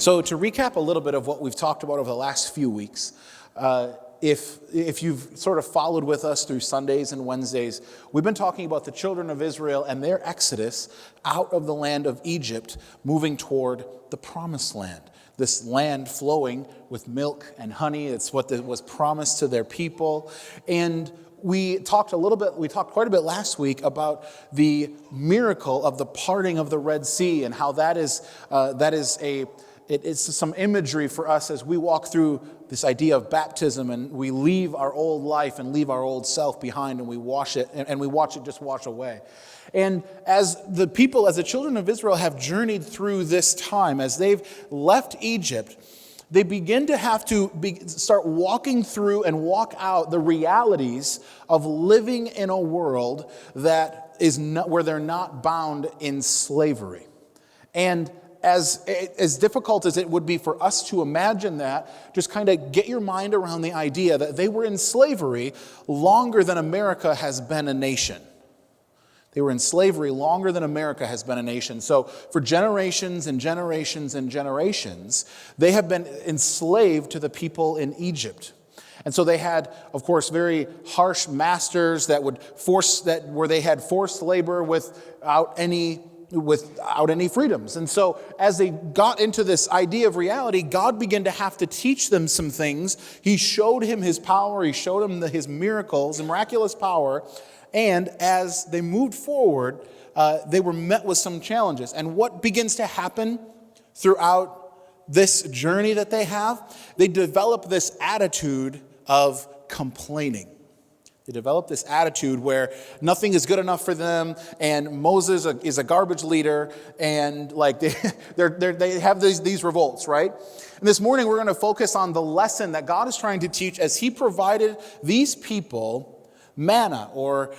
So to recap a little bit of what we've talked about over the last few weeks, if you've sort of followed with us through Sundays and Wednesdays, we've been talking about the children of Israel and their exodus out of the land of Egypt, moving toward the promised land. This land flowing with milk and honey. It's what was promised to their people. And we talked quite a bit last week about the miracle of the parting of the Red Sea and how it's some imagery for us as we walk through this idea of baptism and we leave our old life and leave our old self behind and we wash it and we watch it just wash away. And as the children of Israel have journeyed through this time, as they've left Egypt, they begin to have to start walking through and walk out the realities of living in a world that is where they're not bound in slavery. And as difficult as it would be for us to imagine that, just kind of get your mind around the idea that they were in slavery longer than America has been a nation. They were in slavery longer than America has been a nation. So for generations and generations and generations, they have been enslaved to the people in Egypt. And so they had, of course, very harsh masters where they had forced labor without any freedoms. And so as they got into this idea of reality, God began to have to teach them some things. He showed him his power. He showed him his miracles, the miraculous power. And as they moved forward, they were met with some challenges. And what begins to happen throughout this journey that they have? They develop this attitude of complaining. They develop this attitude where nothing is good enough for them, and Moses is a garbage leader, and they have these revolts, right? And this morning we're going to focus on the lesson that God is trying to teach as he provided these people manna or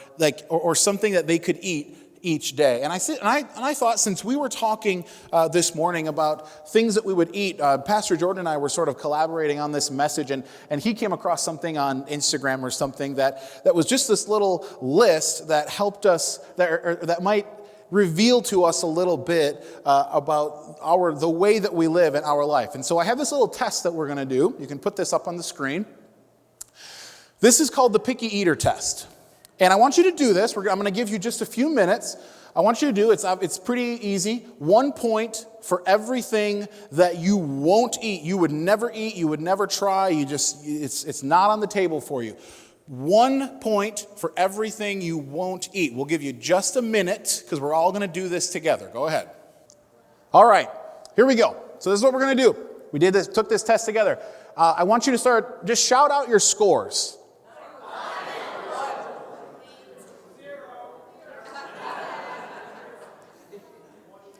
something that they could eat each day. And I thought, since we were talking this morning about things that we would eat, Pastor Jordan and I were sort of collaborating on this message, and he came across something on Instagram or something that was just this little list that helped us, that might reveal to us a little bit about the way that we live in our life. And so I have this little test that we're going to do. You can put this up on the screen. This is called the Picky Eater Test. And I want you to do this. I'm going to give you just a few minutes. I want you to do it. It's pretty easy. 1 point for everything that you won't eat. You would never eat. You would never try. It's not on the table for you. 1 point for everything you won't eat. We'll give you just a minute because we're all going to do this together. Go ahead. All right. Here we go. So this is what we're going to do. We took this test together. I want you to just shout out your scores.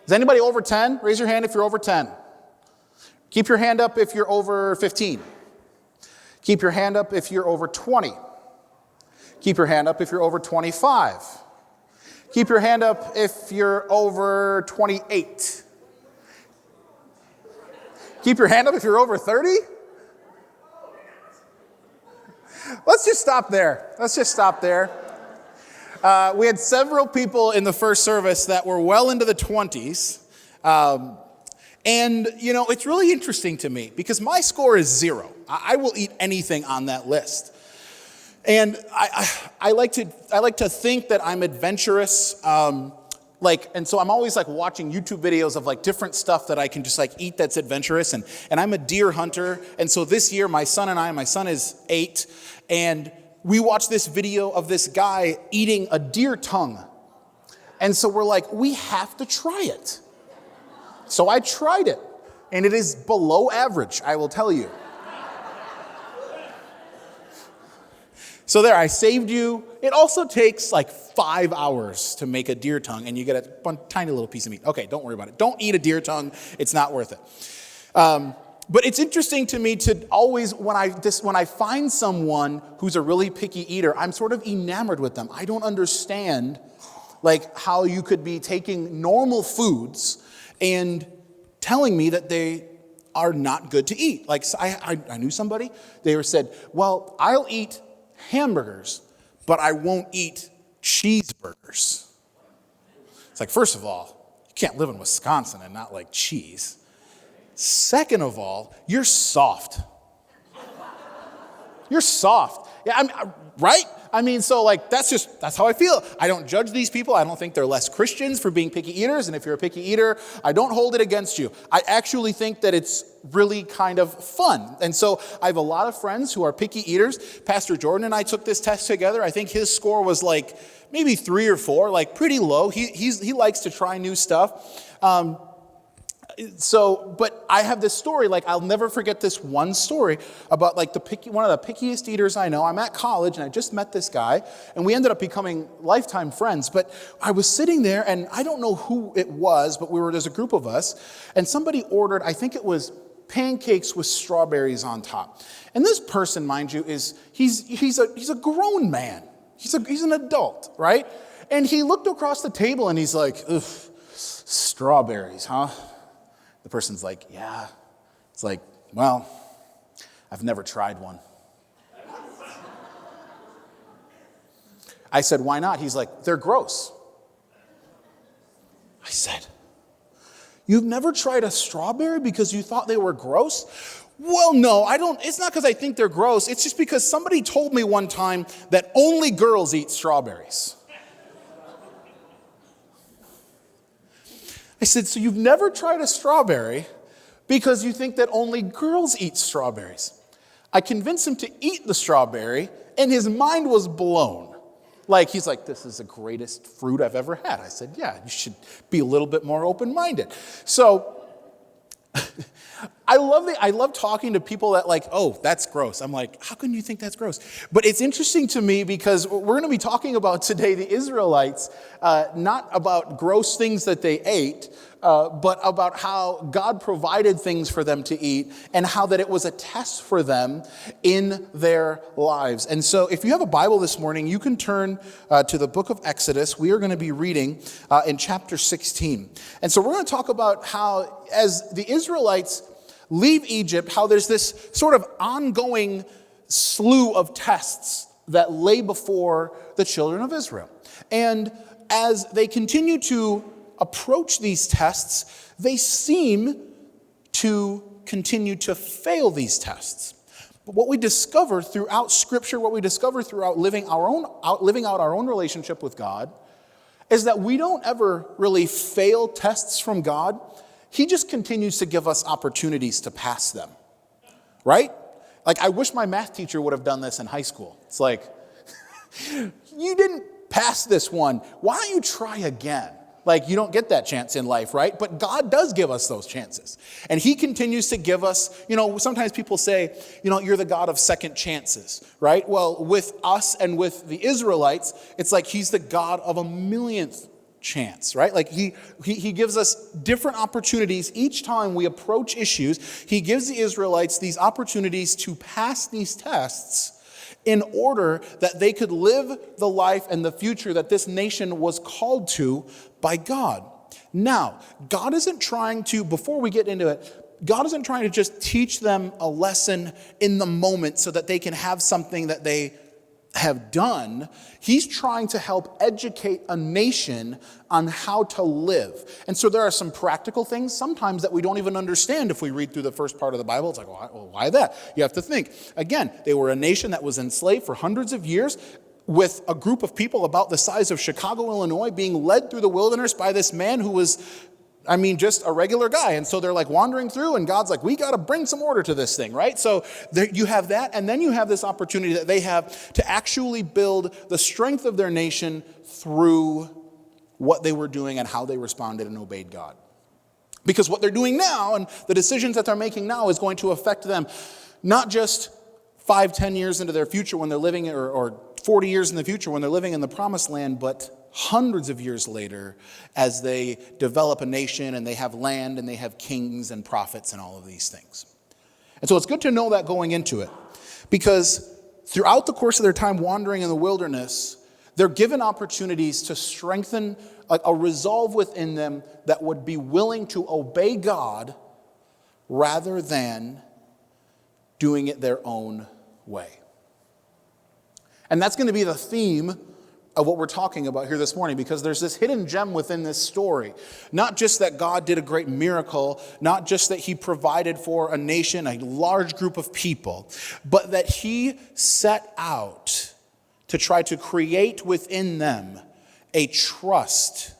Is anybody over 10? Raise your hand if you're over 10. Keep your hand up if you're over 15. Keep your hand up if you're over 20. Keep your hand up if you're over 25. Keep your hand up if you're over 28. Keep your hand up if you're over 30. Let's just stop there. We had several people in the first service that were well into the 20s. And, it's really interesting to me because my score is 0. I will eat anything on that list. And I like to think that I'm adventurous. And so I'm always watching YouTube videos of different stuff that I can just eat that's adventurous. And I'm a deer hunter. And so this year, my son is 8, and we watched this video of this guy eating a deer tongue. And so we're we have to try it. So I tried it, and it is below average, I will tell you. So there, I saved you. It also takes 5 hours to make a deer tongue, and you get a tiny little piece of meat. Okay, don't worry about it. Don't eat a deer tongue. It's not worth it. But it's interesting to me to always, when I find someone who's a really picky eater, I'm sort of enamored with them. I don't understand how you could be taking normal foods and telling me that they are not good to eat. I knew somebody, they said, well, I'll eat hamburgers, but I won't eat cheeseburgers. It's first of all, you can't live in Wisconsin and not like cheese. Second of all, you're soft. You're soft. Yeah, right? I mean, so like, that's how I feel. I don't judge these people. I don't think they're less Christians for being picky eaters. And if you're a picky eater, I don't hold it against you. I actually think that it's really kind of fun. And so I have a lot of friends who are picky eaters. Pastor Jordan and I took this test together. I think his score was like maybe 3 or 4, like pretty low. He likes to try new stuff. But I have this story, like I'll never forget this one story about like one of the pickiest eaters I know. I'm at college and I just met this guy and we ended up becoming lifetime friends. But I was sitting there and I don't know who it was, but there's a group of us and somebody ordered, I think it was pancakes with strawberries on top. And this person, mind you, he's a grown man. He's an adult, right? And he looked across the table and he's like, ugh, strawberries, huh? The person's like, yeah. It's like, well, I've never tried one. I said, why not? He's like, they're gross. I said, you've never tried a strawberry because you thought they were gross? Well, no, I don't. It's not because I think they're gross. It's just because somebody told me one time that only girls eat strawberries. I said, so you've never tried a strawberry because you think that only girls eat strawberries. I convinced him to eat the strawberry, and his mind was blown. He's like, this is the greatest fruit I've ever had. I said, yeah, you should be a little bit more open-minded. So I love talking to people that like, oh, that's gross. I'm like, how can you think that's gross? But it's interesting to me because we're going to be talking about today the Israelites, not about gross things that they ate, but about how God provided things for them to eat and how that it was a test for them in their lives. And so if you have a Bible this morning, you can turn to the book of Exodus. We are going to be reading in chapter 16. And so we're going to talk about how as the Israelites leave Egypt, how there's this sort of ongoing slew of tests that lay before the children of Israel. And as they continue to approach these tests, they seem to continue to fail these tests. But what we discover throughout Scripture, what we discover throughout living out our own relationship with God, is that we don't ever really fail tests from God. He just continues to give us opportunities to pass them, right? Like, I wish my math teacher would have done this in high school. It's like, you didn't pass this one. Why don't you try again? Like, you don't get that chance in life, right? But God does give us those chances. And he continues to give us, sometimes people say, you're the God of second chances, right? Well, with us and with the Israelites, it's like he's the God of a millionth chance, right? Like he gives us different opportunities each time we approach issues. He gives the Israelites these opportunities to pass these tests in order that they could live the life and the future that this nation was called to by God. Now, God isn't trying to, before we get into it, God isn't trying to just teach them a lesson in the moment so that they can have something that they have done. He's trying to help educate a nation on how to live. And so there are some practical things sometimes that we don't even understand if we read through the first part of the Bible. It's like, well, why that? You have to think. Again, they were a nation that was enslaved for hundreds of years with a group of people about the size of Chicago, Illinois, being led through the wilderness by this man who was just a regular guy. And so they're like wandering through and God's like, we got to bring some order to this thing, right? So there you have that. And then you have this opportunity that they have to actually build the strength of their nation through what they were doing and how they responded and obeyed God. Because what they're doing now and the decisions that they're making now is going to affect them not just 5-10 years into their future when they're living, or 40 years in the future when they're living in the promised land, but hundreds of years later as they develop a nation and they have land and they have kings and prophets and all of these things. And so it's good to know that going into it, because throughout the course of their time wandering in the wilderness, they're given opportunities to strengthen a resolve within them that would be willing to obey God rather than doing it their own way. And that's going to be the theme of what we're talking about here this morning, because there's this hidden gem within this story. Not just that God did a great miracle, not just that he provided for a nation, a large group of people, but that he set out to try to create within them a trust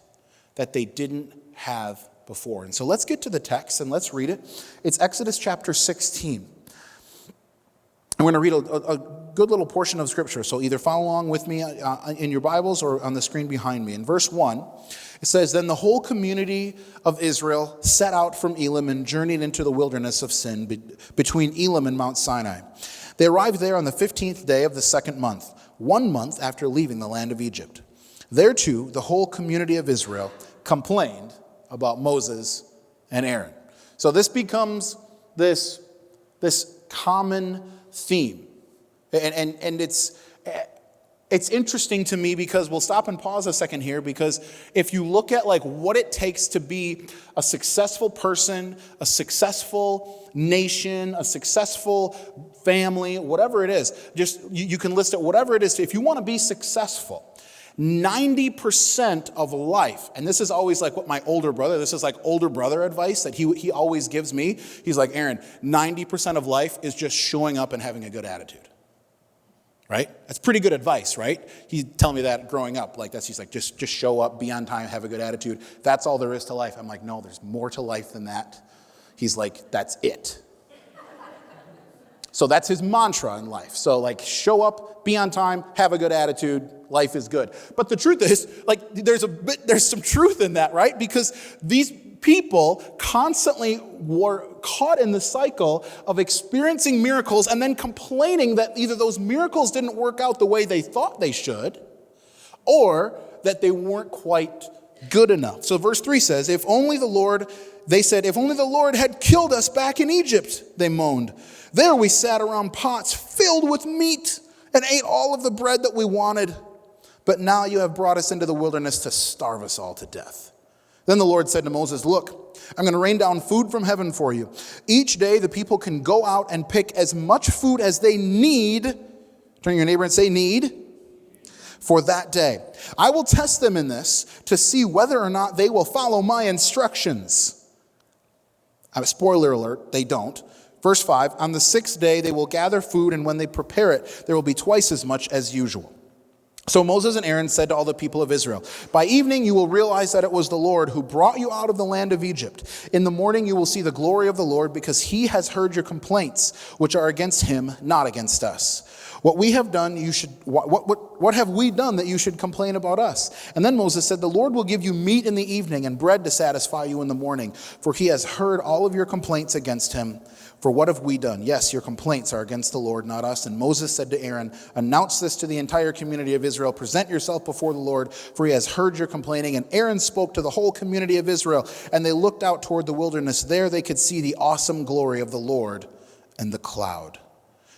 that they didn't have before. And so let's get to the text and let's read it. It's Exodus chapter 16. I'm going to read a good little portion of Scripture, so either follow along with me in your Bibles or on the screen behind me. In verse 1, it says, "Then the whole community of Israel set out from Elim and journeyed into the wilderness of Sin between Elim and Mount Sinai. They arrived there on the 15th day of the second month, 1 month after leaving the land of Egypt. There too, the whole community of Israel complained about Moses and Aaron." So this becomes this common theme. And it's interesting to me because we'll stop and pause a second here, because if you look at like what it takes to be a successful person, a successful nation, a successful family, whatever it is, just you can list it, whatever it is. If you want to be successful, 90% of life, and this is always like what my older brother, this is like older brother advice that he always gives me. He's like, Aaron, 90% of life is just showing up and having a good attitude. Right? That's pretty good advice, right? He'd tell me that growing up. Like he's like, just show up, be on time, have a good attitude. That's all there is to life. I'm like, no, there's more to life than that. He's like, that's it. So that's his mantra in life. So like, show up, be on time, have a good attitude, life is good. But the truth is, like, there's some truth in that, right? Because these people constantly were caught in the cycle of experiencing miracles and then complaining that either those miracles didn't work out the way they thought they should, or that they weren't quite good enough. So verse 3 says, if only the Lord had killed us back in Egypt, they moaned. There we sat around pots filled with meat and ate all of the bread that we wanted. But now you have brought us into the wilderness to starve us all to death. Then the Lord said to Moses, look, I'm going to rain down food from heaven for you. Each day the people can go out and pick as much food as they need. Turn to your neighbor and say need. For that day. I will test them in this to see whether or not they will follow my instructions. Spoiler alert, they don't. Verse 5, on the 6th day they will gather food, and when they prepare it, there will be twice as much as usual. So Moses and Aaron said to all the people of Israel, by evening you will realize that it was the Lord who brought you out of the land of Egypt. In the morning you will see the glory of the Lord, because he has heard your complaints, which are against him, not against us. What have we done that you should complain about us? And then Moses said, the Lord will give you meat in the evening and bread to satisfy you in the morning, for he has heard all of your complaints against him. For what have we done? Yes, your complaints are against the Lord, not us. And Moses said to Aaron, announce this to the entire community of Israel. Present yourself before the Lord, for he has heard your complaining. And Aaron spoke to the whole community of Israel, and they looked out toward the wilderness. There they could see the awesome glory of the Lord and the cloud.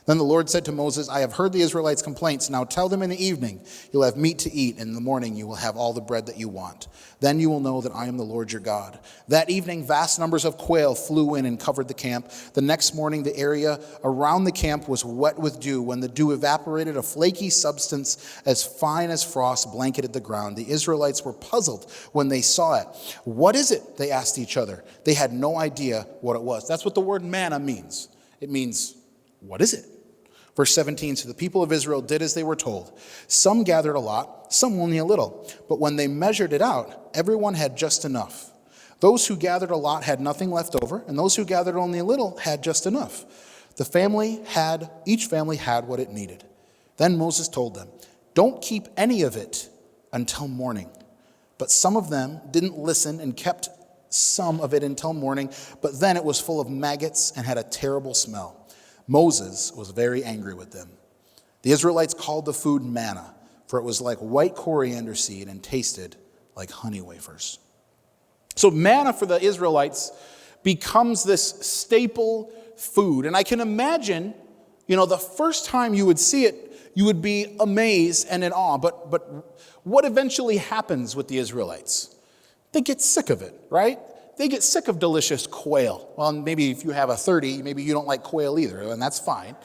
Then the Lord said to Moses, I have heard the Israelites' complaints. Now tell them in the evening, you'll have meat to eat, and in the morning you will have all the bread that you want. Then you will know that I am the Lord your God. That evening, vast numbers of quail flew in and covered the camp. The next morning, the area around the camp was wet with dew. When the dew evaporated, a flaky substance as fine as frost blanketed the ground. The Israelites were puzzled when they saw it. What is it? They asked each other. They had no idea what it was. That's what the word manna means. It means, what is it? Verse 17, so the people of Israel did as they were told. Some gathered a lot, some only a little. But when they measured it out, everyone had just enough. Those who gathered a lot had nothing left over, and those who gathered only a little had just enough. Each family had what it needed. Then Moses told them, don't keep any of it until morning. But some of them didn't listen and kept some of it until morning, but then it was full of maggots and had a terrible smell. Moses was very angry with them. The Israelites called the food manna, for it was like white coriander seed and tasted like honey wafers. So manna for the Israelites becomes this staple food. And I can imagine, the first time you would see it, you would be amazed and in awe. But what eventually happens with the Israelites? They get sick of it, right? They get sick of delicious quail. Well, maybe if you have a 30, maybe you don't like quail either, and that's fine.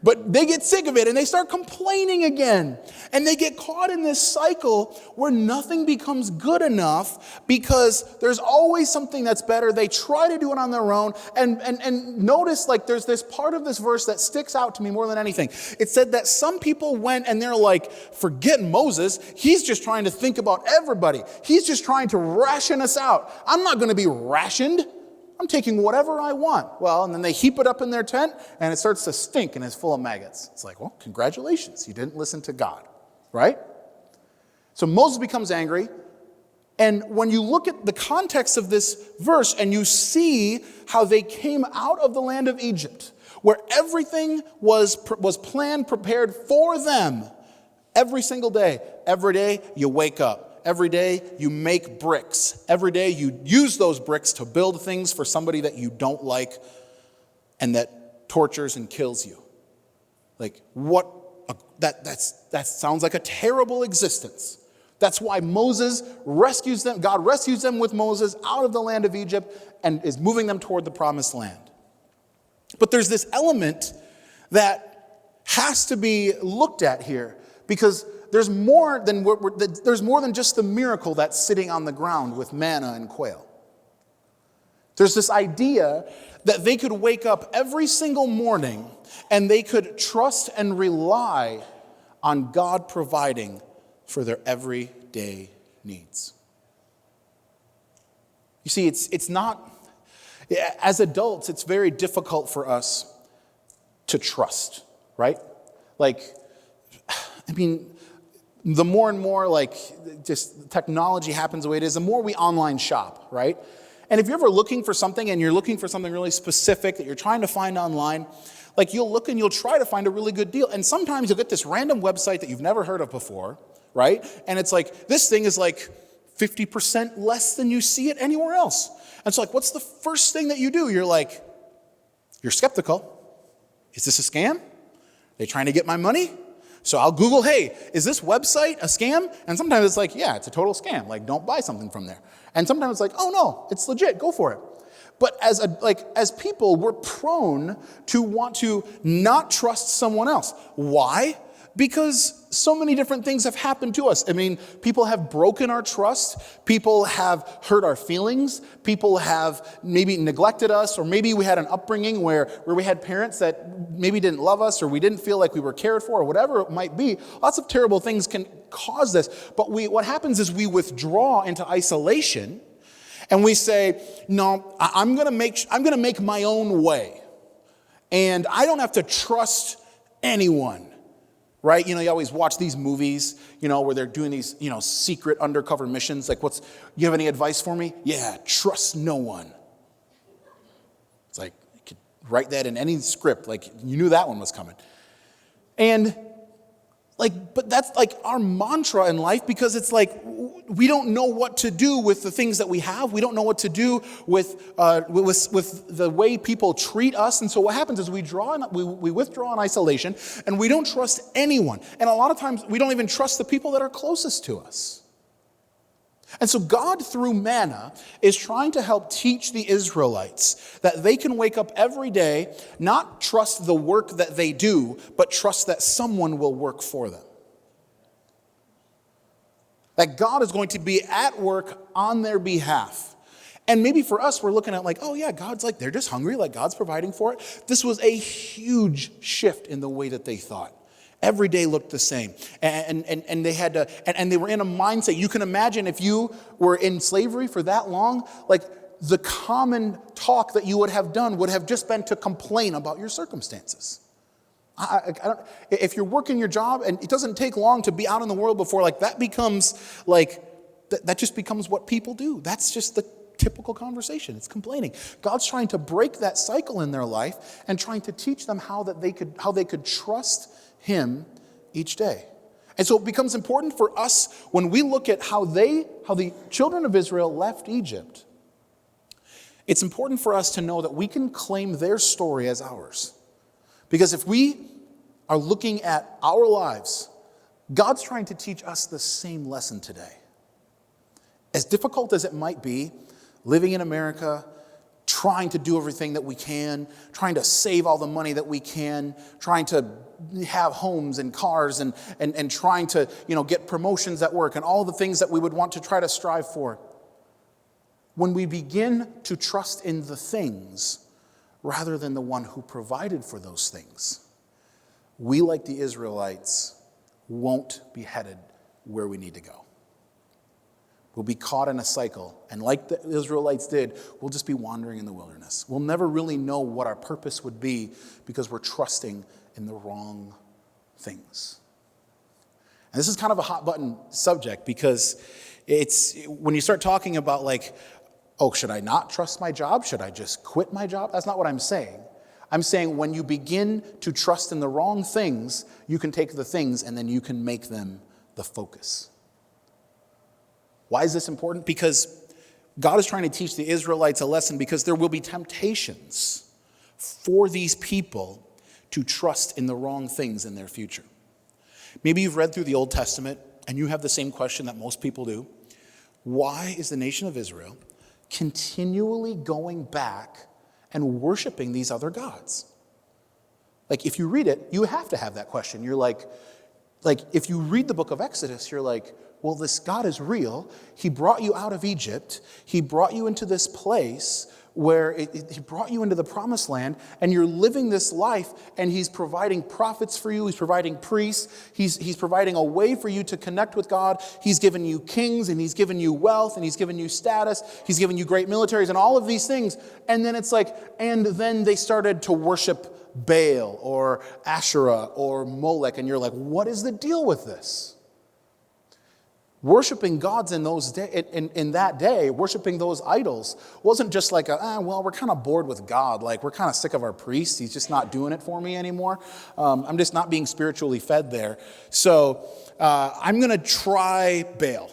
But they get sick of it and they start complaining again. And they get caught in this cycle where nothing becomes good enough because there's always something that's better. They try to do it on their own. And notice, like, there's this part of this verse that sticks out to me more than anything. It said that some people went and they're like, forget Moses. He's just trying to think about everybody. He's just trying to ration us out. I'm not going to be rationed. I'm taking whatever I want. Well, and then they heap it up in their tent, and it starts to stink, and it's full of maggots. It's like, well, congratulations. You didn't listen to God, right? So Moses becomes angry, and when you look at the context of this verse, and you see how they came out of the land of Egypt, where everything was planned, prepared for them, every single day. Every day, you wake up. Every day you make bricks. Every day you use those bricks to build things for somebody that you don't like and that tortures and kills you. Like, that sounds like a terrible existence. That's why Moses rescues them. God rescues them with Moses out of the land of Egypt and is moving them toward the promised land. But there's this element that has to be looked at here, because there's more than just the miracle that's sitting on the ground with manna and quail. There's this idea that they could wake up every single morning and they could trust and rely on God providing for their everyday needs. You see, it's not, as adults, it's very difficult for us to trust, right? Like, I mean, the more and more, like, just technology happens the way it is, the more we online shop, right? And if you're ever looking for something and you're looking for something really specific that you're trying to find online, like, you'll look and you'll try to find a really good deal. And sometimes you'll get this random website that you've never heard of before, right? And it's like, this thing is like 50% less than you see it anywhere else. And so, like, what's the first thing that you do? You're skeptical. Is this a scam? Are they trying to get my money? So I'll Google, hey, is this website a scam? And sometimes it's like, yeah, it's a total scam. Like, don't buy something from there. And sometimes it's like, oh no, it's legit, go for it. But as people, we're prone to want to not trust someone else. Why? Because so many different things have happened to us. I mean, people have broken our trust. People have hurt our feelings. People have maybe neglected us, or maybe we had an upbringing where we had parents that maybe didn't love us, or we didn't feel like we were cared for, or whatever it might be. Lots of terrible things can cause this. But what happens is we withdraw into isolation, and we say, no, I'm going to make my own way, and I don't have to trust anyone. Right? You know, you always watch these movies, where they're doing these, secret undercover missions. Like, you have any advice for me? Yeah, trust no one. It's like, you could write that in any script. Like, you knew that one was coming. And, but that's like our mantra in life, because it's like, we don't know what to do with the things that we have. We don't know what to do with the way people treat us. And so what happens is we withdraw in isolation, and we don't trust anyone. And a lot of times we don't even trust the people that are closest to us. And so God, through manna, is trying to help teach the Israelites that they can wake up every day, not trust the work that they do, but trust that someone will work for them. That God is going to be at work on their behalf. And maybe for us, we're looking at like, oh yeah, God's like, they're just hungry, like God's providing for it. This was a huge shift in the way that they thought. Every day looked the same. And they had to, and they were in a mindset. You can imagine if you were in slavery for that long, like the common talk that you would have done would have just been to complain about your circumstances. If you're working your job, and it doesn't take long to be out in the world before, like that becomes like, that just becomes what people do. That's just the typical conversation. It's complaining. God's trying to break that cycle in their life and trying to teach them how they could trust Him each day. And so it becomes important for us when we look at how the children of Israel left Egypt. It's important for us to know that we can claim their story as ours. Because if we are looking at our lives, God's trying to teach us the same lesson today. As difficult as it might be, living in America, trying to do everything that we can, trying to save all the money that we can, trying to have homes and cars and trying to, get promotions at work and all the things that we would want to try to strive for. When we begin to trust in the things rather than the one who provided for those things, we, like the Israelites, won't be headed where we need to go. We'll be caught in a cycle, and like the Israelites did, we'll just be wandering in the wilderness. We'll never really know what our purpose would be because we're trusting in the wrong things. And this is kind of a hot button subject because it's when you start talking about should I not trust my job? Should I just quit my job? That's not what I'm saying. I'm saying when you begin to trust in the wrong things, you can take the things and then you can make them the focus. Why is this important? Because God is trying to teach the Israelites a lesson because there will be temptations for these people to trust in the wrong things in their future. Maybe you've read through the Old Testament and you have the same question that most people do. Why is the nation of Israel continually going back and worshiping these other gods? If you read it, you have to have that question. You're like if you read the book of Exodus, you're like, well, this God is real. He brought you out of Egypt. He brought you into this place where he brought you into the promised land, and you're living this life, and he's providing prophets for you. He's providing priests. He's providing a way for you to connect with God. He's given you kings, and he's given you wealth, and he's given you status. He's given you great militaries and all of these things. And then and then they started to worship Baal or Asherah or Molech, and you're like, what is the deal with this? Worshiping gods in those in that day, worshiping those idols, wasn't just we're kind of bored with God. We're kind of sick of our priest. He's just not doing it for me anymore. I'm just not being spiritually fed there. So I'm going to try Baal.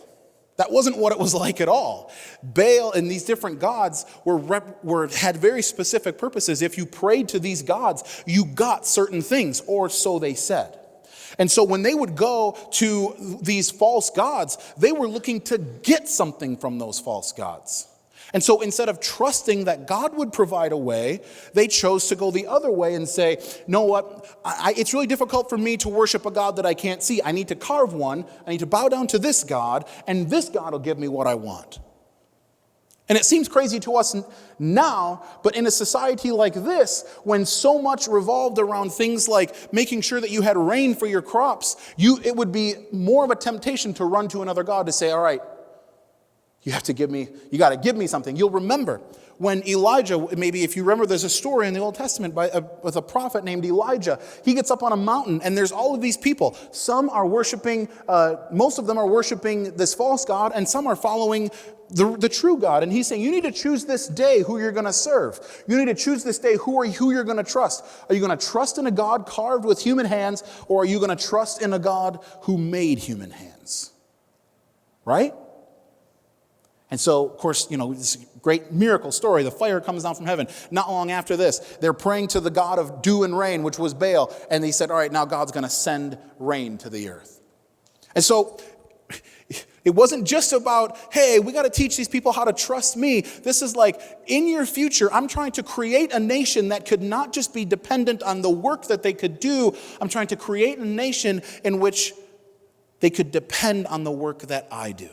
That wasn't what it was like at all. Baal and these different gods had very specific purposes. If you prayed to these gods, you got certain things, or so they said. And so when they would go to these false gods, they were looking to get something from those false gods. And so instead of trusting that God would provide a way, they chose to go the other way and say, know what, it's really difficult for me to worship a God that I can't see. I need to carve one. I need to bow down to this God, and this God will give me what I want. And it seems crazy to us now, but in a society like this, when so much revolved around things like making sure that you had rain for your crops, it would be more of a temptation to run to another God to say, all right, you got to give me something. You'll remember when Elijah, maybe if you remember, there's a story in the Old Testament with a prophet named Elijah. He gets up on a mountain and there's all of these people. Some are worshiping, most of them are worshiping this false God, and some are following the true God. And he's saying, you need to choose this day who you're going to serve. You need to choose this day who you're going to trust. Are you going to trust in a God carved with human hands, or are you going to trust in a God who made human hands? Right? And so, of course, this great miracle story. The fire comes down from heaven. Not long after this, they're praying to the God of dew and rain, which was Baal. And they said, all right, now God's going to send rain to the earth. And so it wasn't just about, hey, we got to teach these people how to trust me. This is in your future, I'm trying to create a nation that could not just be dependent on the work that they could do. I'm trying to create a nation in which they could depend on the work that I do.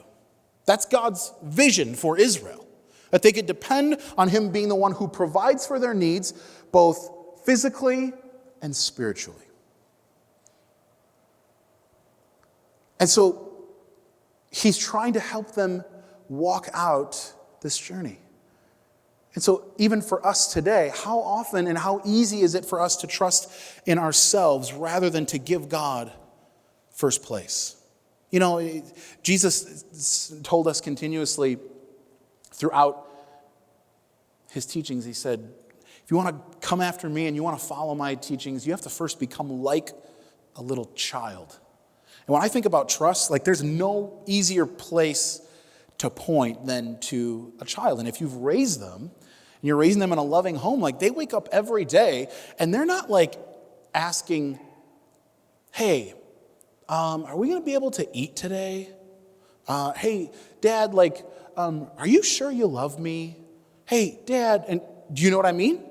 That's God's vision for Israel, that they could depend on him being the one who provides for their needs, both physically and spiritually. And so he's trying to help them walk out this journey. And so even for us today, how often and how easy is it for us to trust in ourselves rather than to give God first place? Jesus told us continuously throughout his teachings, he said, if you want to come after me and you want to follow my teachings, you have to first become like a little child. And when I think about trust, there's no easier place to point than to a child. And if you've raised them, and you're raising them in a loving home, they wake up every day and they're not asking, hey, are we going to be able to eat today? Hey, Dad, are you sure you love me? Hey, Dad, and Do you know what I mean?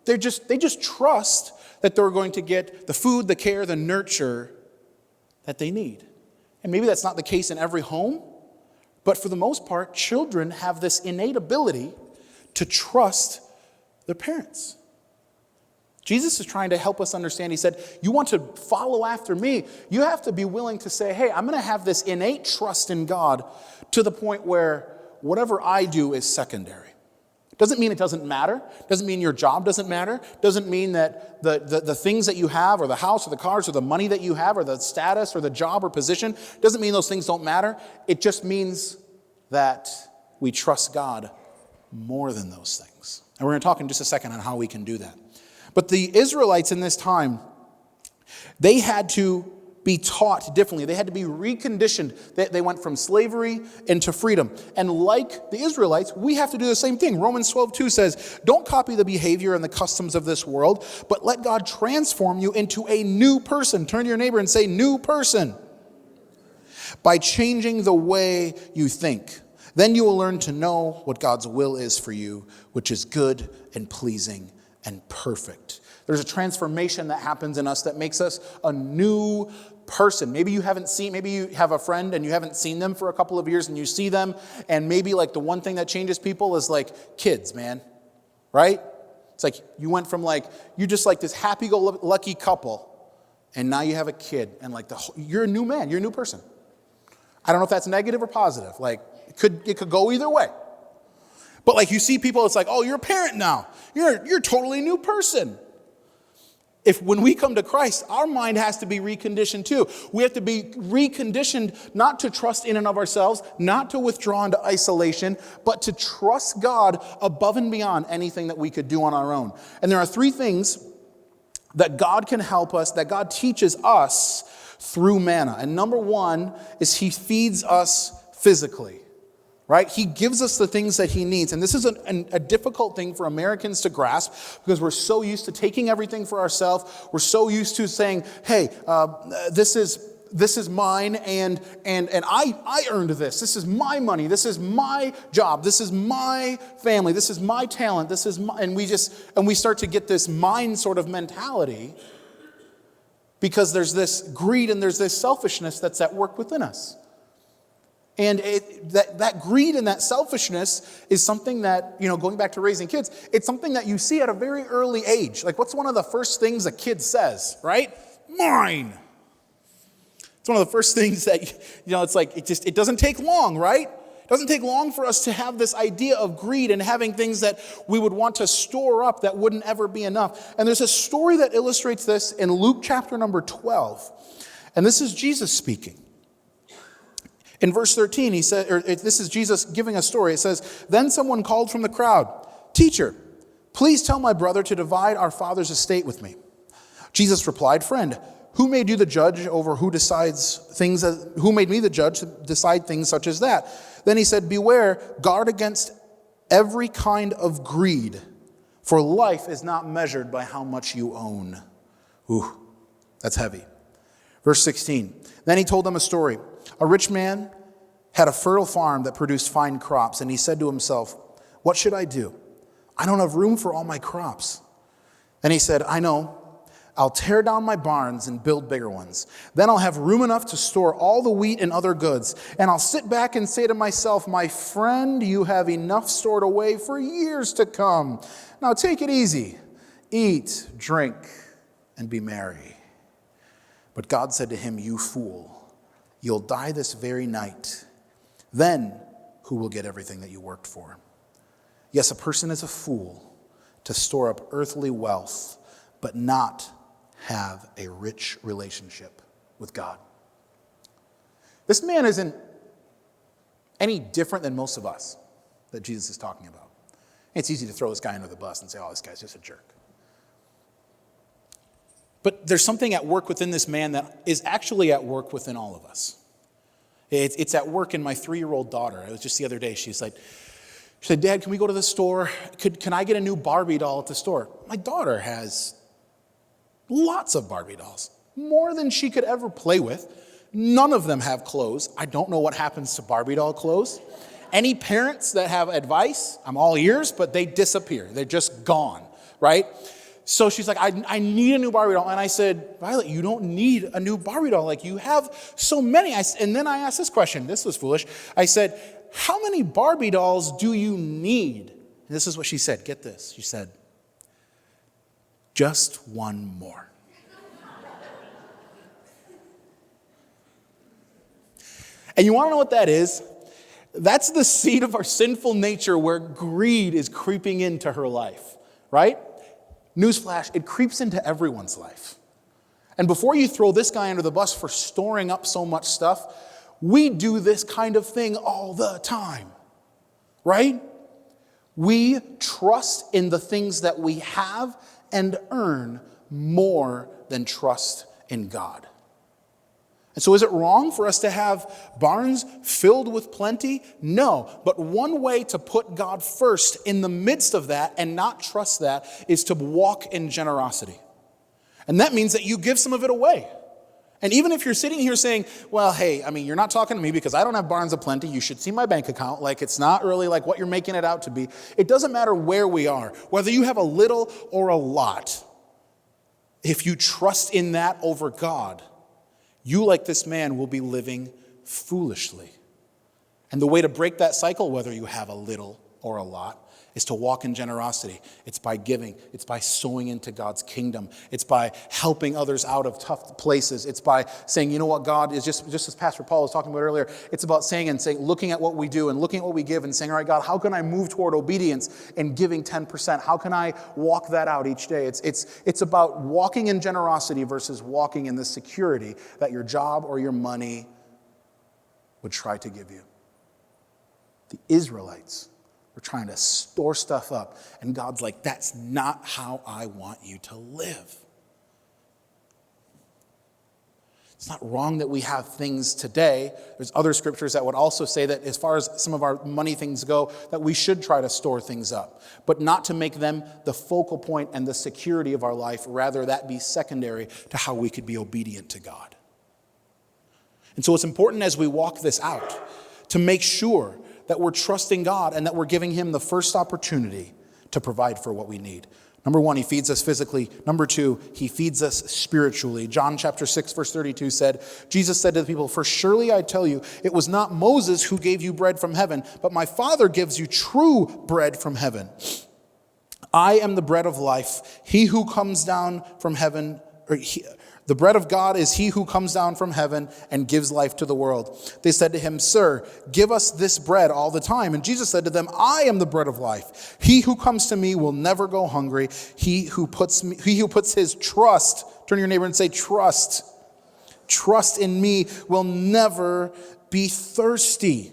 They just trust that they're going to get the food, the care, the nurture that they need. And maybe that's not the case in every home, but for the most part, children have this innate ability to trust their parents. Jesus is trying to help us understand. He said, you want to follow after me, you have to be willing to say, hey, I'm going to have this innate trust in God to the point where whatever I do is secondary. Doesn't mean it doesn't matter. Doesn't mean your job doesn't matter. Doesn't mean that the things that you have, or the house or the cars or the money that you have, or the status or the job or position, doesn't mean those things don't matter. It just means that we trust God more than those things. And we're going to talk in just a second on how we can do that. But the Israelites in this time, they had to be taught differently. They had to be reconditioned. They went from slavery into freedom. And like the Israelites, we have to do the same thing. Romans 12:2 says, don't copy the behavior and the customs of this world, but let God transform you into a new person. Turn to your neighbor and say, new person. By changing the way you think. Then you will learn to know what God's will is for you, which is good and pleasing and perfect. There's a transformation that happens in us that makes us a new person. Maybe you have a friend and you haven't seen them for a couple of years, and you see them, and maybe like the one thing that changes people is like kids, man. Right? It's like you went from you're just like this happy-go-lucky couple, and now you have a kid, and you're a new man, you're a new person. I don't know if that's negative or positive. It could go either way. But you see people, it's like, oh, you're a parent now. You're a totally new person. When we come to Christ, our mind has to be reconditioned too. We have to be reconditioned not to trust in and of ourselves, not to withdraw into isolation, but to trust God above and beyond anything that we could do on our own. And there are three things that God can help us, that God teaches us through manna. And number one is He feeds us physically. Right? He gives us the things that He needs. And this is a difficult thing for Americans to grasp, because we're so used to taking everything for ourselves. We're so used to saying, hey, this is mine, and I earned this. This is my money. This is my job. This is my family. This is my talent. And we start to get this mine sort of mentality, because there's this greed and there's this selfishness that's at work within us. And that greed and that selfishness is something that, going back to raising kids, it's something that you see at a very early age. What's one of the first things a kid says, right? Mine. It's one of the first things that, it's like, it doesn't take long, right? It doesn't take long for us to have this idea of greed and having things that we would want to store up that wouldn't ever be enough. And there's a story that illustrates this in Luke chapter number 12. And this is Jesus speaking. In verse 13, he said, this is Jesus giving a story. It says, then someone called from the crowd, "Teacher, please tell my brother to divide our father's estate with me." Jesus replied, "Friend, who made you the judge over who made me the judge to decide things such as that?" Then he said, "Beware, guard against every kind of greed, for life is not measured by how much you own." Ooh, that's heavy. Verse 16, then he told them a story. A rich man had a fertile farm that produced fine crops, and he said to himself, "What should I do? I don't have room for all my crops." Then he said, "I know. I'll tear down my barns and build bigger ones. Then I'll have room enough to store all the wheat and other goods. And I'll sit back and say to myself, 'My friend, you have enough stored away for years to come. Now take it easy. Eat, drink, and be merry.' But God said to him, 'You fool. You'll die this very night. Then who will get everything that you worked for?' Yes, a person is a fool to store up earthly wealth, but not have a rich relationship with God." This man isn't any different than most of us that Jesus is talking about. It's easy to throw this guy under the bus and say, "Oh, this guy's just a jerk." But there's something at work within this man that is actually at work within all of us. It's at work in my 3-year-old daughter. It was just the other day. She said, "Dad, can we go to the store? Can I get a new Barbie doll at the store?" My daughter has lots of Barbie dolls, more than she could ever play with. None of them have clothes. I don't know what happens to Barbie doll clothes. Any parents that have advice, I'm all ears, but they disappear. They're just gone, right? So she's like, I need a new Barbie doll. And I said, Violet, you don't need a new Barbie doll. Like, you have so many. And then I asked this question. This was foolish. I said, how many Barbie dolls do you need? And this is what she said. Get this. She said, just one more. And you want to know what that is? That's the seed of our sinful nature where greed is creeping into her life, right? Newsflash, it creeps into everyone's life. And before you throw this guy under the bus for storing up so much stuff, we do this kind of thing all the time, right? We trust in the things that we have and earn more than trust in God. And so is it wrong for us to have barns filled with plenty? No, but one way to put God first in the midst of that and not trust that is to walk in generosity. And that means that you give some of it away. And even if you're sitting here saying, well, hey, I mean, you're not talking to me because I don't have barns of plenty. You should see my bank account. Like, it's not really like what you're making it out to be. It doesn't matter where we are, whether you have a little or a lot. If you trust in that over God, you, like this man, will be living foolishly. And the way to break that cycle, whether you have a little or a lot, is to walk in generosity. It's by giving. It's by sowing into God's kingdom. It's by helping others out of tough places. It's by saying, you know what, God is just as Pastor Paul was talking about earlier, it's about saying, looking at what we do and looking at what we give and saying, all right, God, how can I move toward obedience and giving 10%? How can I walk that out each day? It's about walking in generosity versus walking in the security that your job or your money would try to give you. The Israelites were trying to store stuff up. And God's like, that's not how I want you to live. It's not wrong that we have things today. There's other scriptures that would also say that as far as some of our money things go, that we should try to store things up, but not to make them the focal point and the security of our life. Rather, that be secondary to how we could be obedient to God. And so it's important as we walk this out to make sure that we're trusting God and that we're giving him the first opportunity to provide for what we need. Number one, he feeds us physically. Number two, he feeds us spiritually. John chapter 6, verse 32 said, Jesus said to the people, for surely I tell you, it was not Moses who gave you bread from heaven, but my Father gives you true bread from heaven. I am the bread of life. He who comes down from heaven, the bread of God is he who comes down from heaven and gives life to the world. They said to him, Sir, give us this bread all the time. And Jesus said to them, I am the bread of life. He who comes to me will never go hungry. He who puts his trust, turn to your neighbor and say, trust in me will never be thirsty.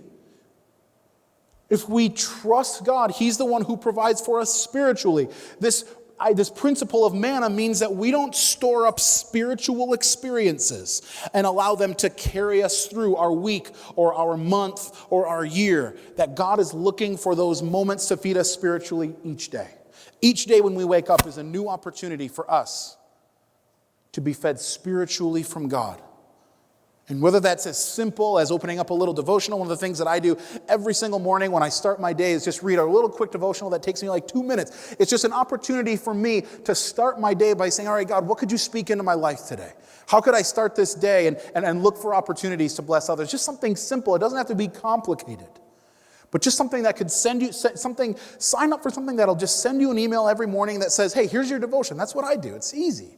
If we trust God, he's the one who provides for us spiritually. This principle of manna means that we don't store up spiritual experiences and allow them to carry us through our week or our month or our year. That God is looking for those moments to feed us spiritually each day. Each day when we wake up is a new opportunity for us to be fed spiritually from God. And whether that's as simple as opening up a little devotional, one of the things that I do every single morning when I start my day is just read a little quick devotional that takes me like 2 minutes. It's just an opportunity for me to start my day by saying, all right, God, what could you speak into my life today? How could I start this day and look for opportunities to bless others? Just something simple. It doesn't have to be complicated. But just something that could sign up for something that'll just send you an email every morning that says, hey, here's your devotion. That's what I do. It's easy.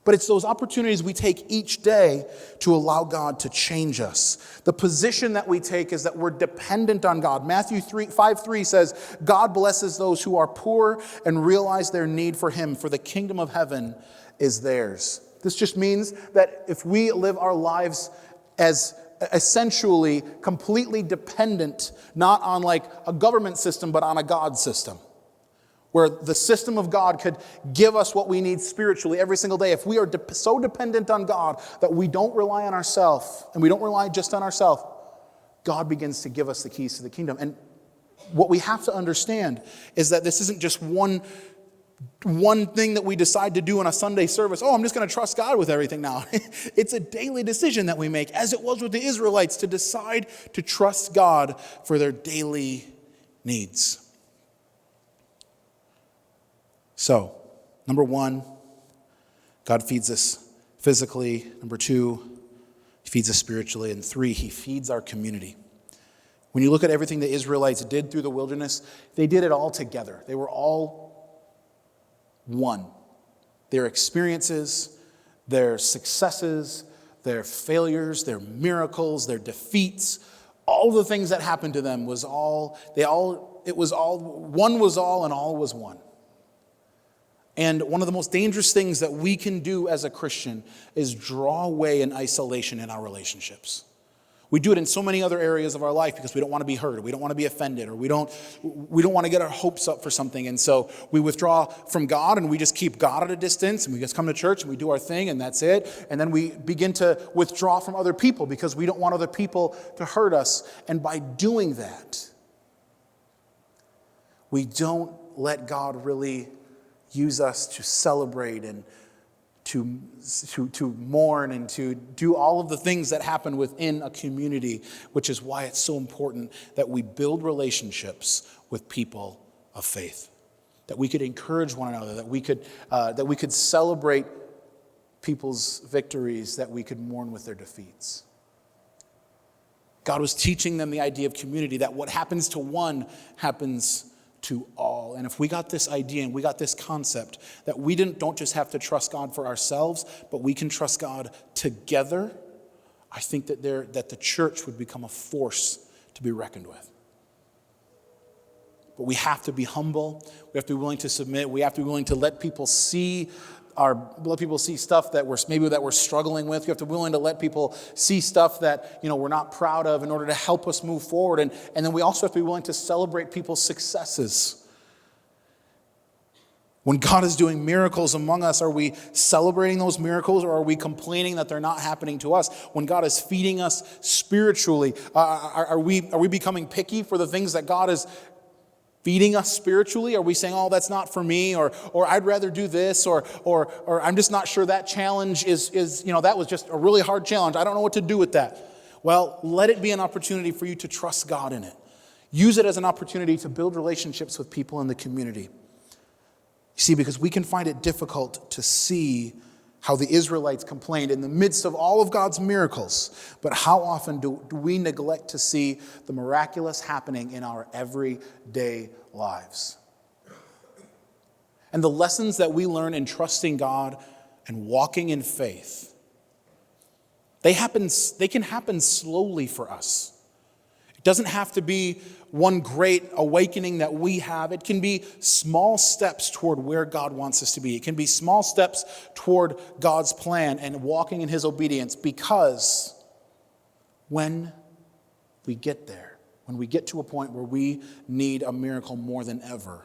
But it's those opportunities we take each day to allow God to change us. The position that we take is that we're dependent on God. Matthew 5:3 says, God blesses those who are poor and realize their need for him, for the kingdom of heaven is theirs. This just means that if we live our lives as essentially completely dependent, not on like a government system, but on a God system, where the system of God could give us what we need spiritually every single day. If we are so dependent on God that we don't rely on ourselves, and we don't rely just on ourselves, God begins to give us the keys to the kingdom. And what we have to understand is that this isn't just one one thing that we decide to do in a Sunday service. Oh, I'm just going to trust God with everything now. It's a daily decision that we make, as it was with the Israelites, to decide to trust God for their daily needs. So, number one, God feeds us physically. Number two, he feeds us spiritually. And three, he feeds our community. When you look at everything the Israelites did through the wilderness, they did it all together. They were all one. Their experiences, their successes, their failures, their miracles, their defeats, all the things that happened to them one was all and all was one. And one of the most dangerous things that we can do as a Christian is draw away in isolation in our relationships. We do it in so many other areas of our life because we don't want to be hurt, or we don't want to be offended, or we don't want to get our hopes up for something. And so we withdraw from God, and we just keep God at a distance, and we just come to church and we do our thing, and that's it. And then we begin to withdraw from other people because we don't want other people to hurt us. And by doing that, we don't let God really use us to celebrate and to mourn and to do all of the things that happen within a community, which is why it's so important that we build relationships with people of faith, that we could encourage one another, that we could celebrate people's victories, that we could mourn with their defeats. God was teaching them the idea of community, that what happens to one happens to all. And if we got this idea and we got this concept that we don't just have to trust God for ourselves, but we can trust God together, I think that the church would become a force to be reckoned with. But we have to be humble. We have to be willing to submit. We have to be willing to let people see stuff that we're struggling with. We have to be willing to let people see stuff that we're not proud of in order to help us move forward. And then we also have to be willing to celebrate people's successes. When God is doing miracles among us, are we celebrating those miracles, or are we complaining that they're not happening to us? When God is feeding us spiritually, are we becoming picky for the things that God is feeding us spiritually? Are we saying, oh, that's not for me, or I'd rather do this, or I'm just not sure that challenge is that was just a really hard challenge. I don't know what to do with that. Well, let it be an opportunity for you to trust God in it. Use it as an opportunity to build relationships with people in the community. You see, because we can find it difficult to see how the Israelites complained in the midst of all of God's miracles. But how often do we neglect to see the miraculous happening in our everyday lives? And the lessons that we learn in trusting God and walking in faith, they can happen slowly for us. It doesn't have to be one great awakening that we have. It can be small steps toward where God wants us to be. It can be small steps toward God's plan and walking in his obedience, because when we get there, when we get to a point where we need a miracle more than ever,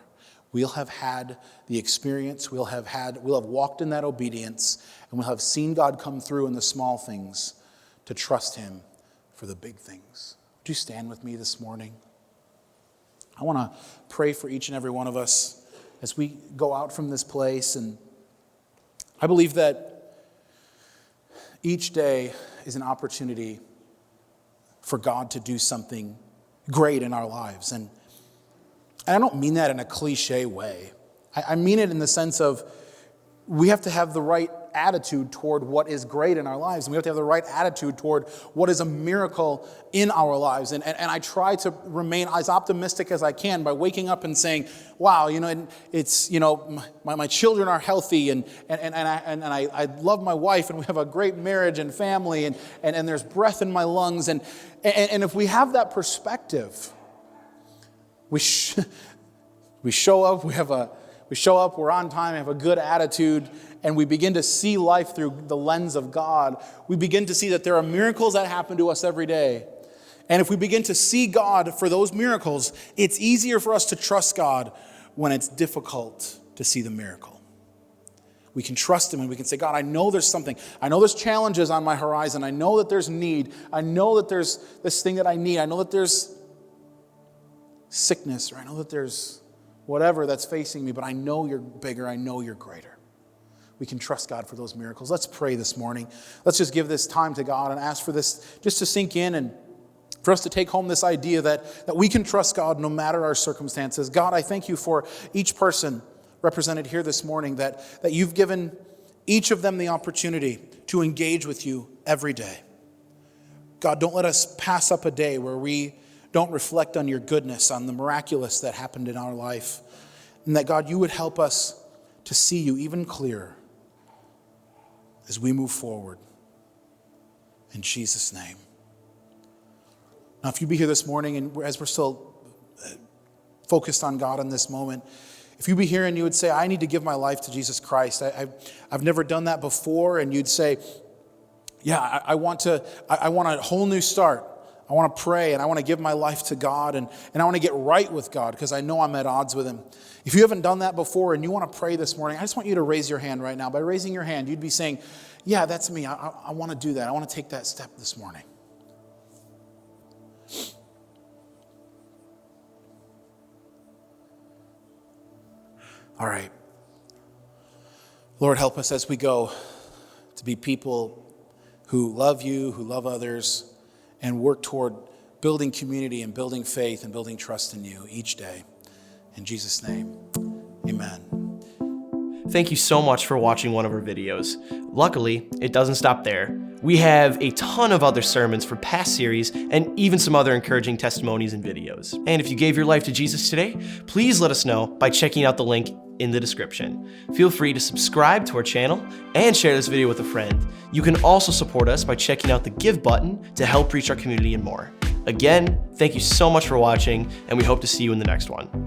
we'll have had the experience, we'll have walked in that obedience, and we'll have seen God come through in the small things to trust him for the big things. Would you stand with me this morning? I want to pray for each and every one of us as we go out from this place. And I believe that each day is an opportunity for God to do something great in our lives. And I don't mean that in a cliche way. I mean it in the sense of we have to have the right attitude toward what is great in our lives. And we have to have the right attitude toward what is a miracle in our lives. And I try to remain as optimistic as I can by waking up and saying, wow, it's, my children are healthy and I love my wife and we have a great marriage and family and there's breath in my lungs. And if we have that perspective, we show up, we're on time, we have a good attitude, and we begin to see life through the lens of God. We begin to see that there are miracles that happen to us every day. And if we begin to see God for those miracles, it's easier for us to trust God when it's difficult to see the miracle. We can trust him and we can say, God, I know there's something. I know there's challenges on my horizon. I know that there's need. I know that there's this thing that I need. I know that there's sickness, or I know that there's whatever that's facing me, but I know you're bigger. I know you're greater. We can trust God for those miracles. Let's pray this morning. Let's just give this time to God and ask for this just to sink in and for us to take home this idea that we can trust God no matter our circumstances. God, I thank you for each person represented here this morning, that you've given each of them the opportunity to engage with you every day. God, don't let us pass up a day where we don't reflect on your goodness, on the miraculous that happened in our life. And that, God, you would help us to see you even clearer as we move forward. In Jesus' name. Now, if you be here this morning, and as we're still focused on God in this moment, if you be here and you would say, I need to give my life to Jesus Christ. I've never done that before. And you'd say, yeah, I want a whole new start. I want to pray and I want to give my life to God and I want to get right with God because I know I'm at odds with him. If you haven't done that before and you want to pray this morning, I just want you to raise your hand right now. By raising your hand, you'd be saying, yeah, that's me. I want to do that. I want to take that step this morning. All right. Lord, help us as we go to be people who love you, who love others, and work toward building community and building faith and building trust in you each day. In Jesus' name, amen. Thank you so much for watching one of our videos. Luckily, it doesn't stop there. We have a ton of other sermons from past series and even some other encouraging testimonies and videos. And if you gave your life to Jesus today, please let us know by checking out the link in the description. Feel free to subscribe to our channel and share this video with a friend. You can also support us by checking out the Give button to help reach our community and more. Again, thank you so much for watching, and we hope to see you in the next one.